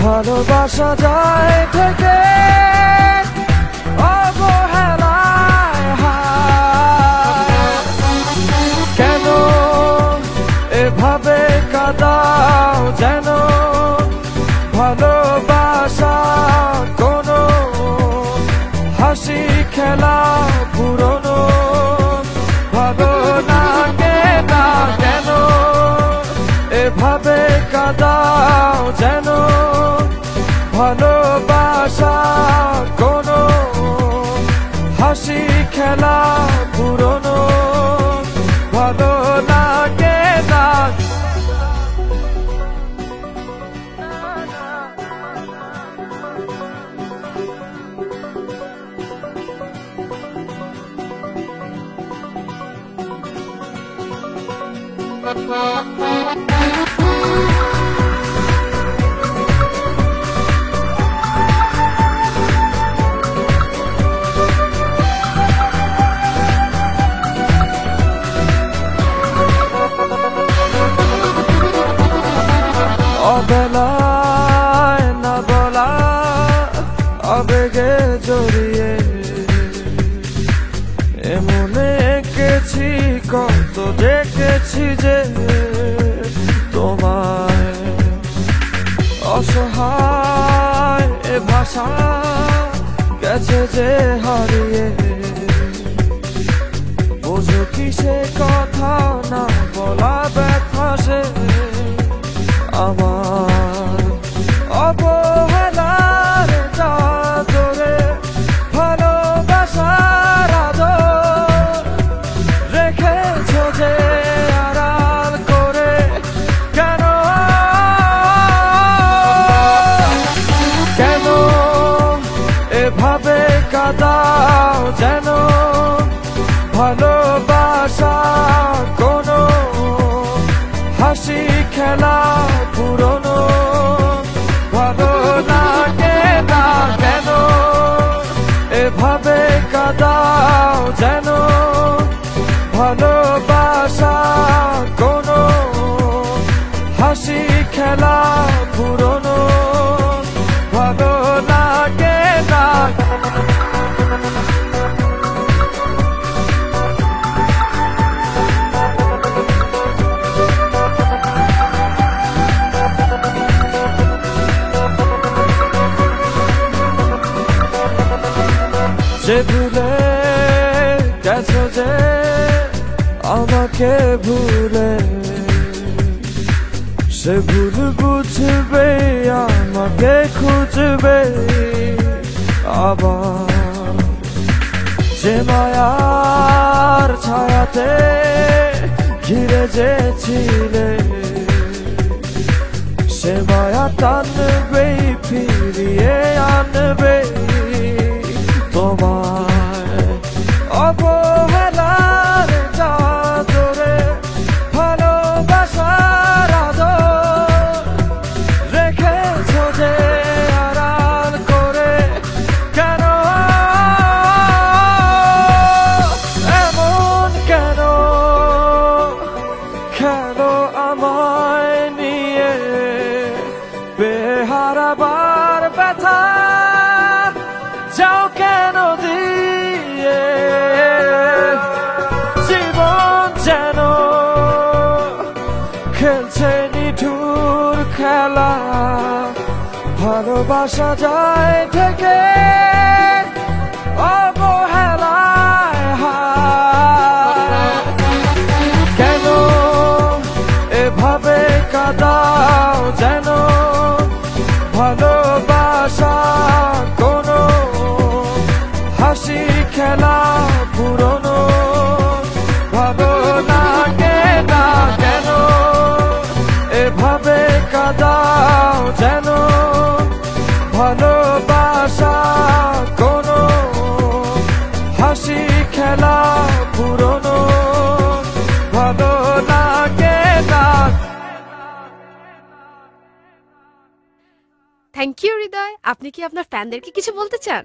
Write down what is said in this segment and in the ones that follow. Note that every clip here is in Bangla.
ভালোবাসা যায় থেকে অবহেলায় হায়। কেন এভাবে কাঁদাও যেন ভালোবাসা কোনো হাসি খেলা পুরনো ভালো লাগে না। কেন এভাবে কাঁদাও যেন ভালোবাসা কোনো হাসি খেলা পুরনো ভালো লাগে না। অবেলায় না বলা আবেগে জড়িয়ে এমনে এঁকেছি কত দেখেছি যে তোমায় অসহায় এ ভাষা গেছে যে হারিয়ে বোঝো কি সে কথা না বলা ব্যথা সে আমার অবহেলার চাদরে ভালোবাসার আদর রেখেছ যে আড়াল করে। কেন কেন এভাবে কাঁদাও যেন ভালোবাসা কোনো হাসি খেলা পুরনো ভালো লাগে না। কেন এভাবে কাঁদাও যেন ভালোবাসা কোনো হাসি খেলা পুরনো ভালো লাগে না। যে ভুলে গেছো যে আমাকে ভুলে সে ভুল বুঝবে আমাকে খুঁজবে আবার। যে মায়ার ছায়াতে ঘিরে যে ছিলে সে মায়া টানবে ফিরিয়ে আনবে তোমায় অবহেলার চাদরে ভালোবাসার আদর রেখেছ যে আড়াল করে। কেন এমন কেন কেন আমায় নিয়ে বেহারাবার ব্যথা যাও কেন দিয়ে জীবন যেন খেলছে নিঠুর খেলা ভালোবাসা যায় থেকে অবহেলায় হায়। কেন এভাবে কাঁদাও যেন ভালোবাসা কোনো হাসি খেলা পুরনো ভালো লাগে না। কেন এভাবে কাঁদাও যেন ভালোবাসা কোনো হাসি খেলা পুরনো ভালো লাগে না। থ্যাংক ইউ হৃদয়। আপনি কি আপনার ফ্যানদেরকে কিছু বলতে চান?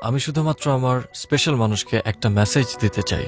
আমি শুধুমাত্র আমার স্পেশাল মানুষকে একটা মেসেজ দিতে চাই।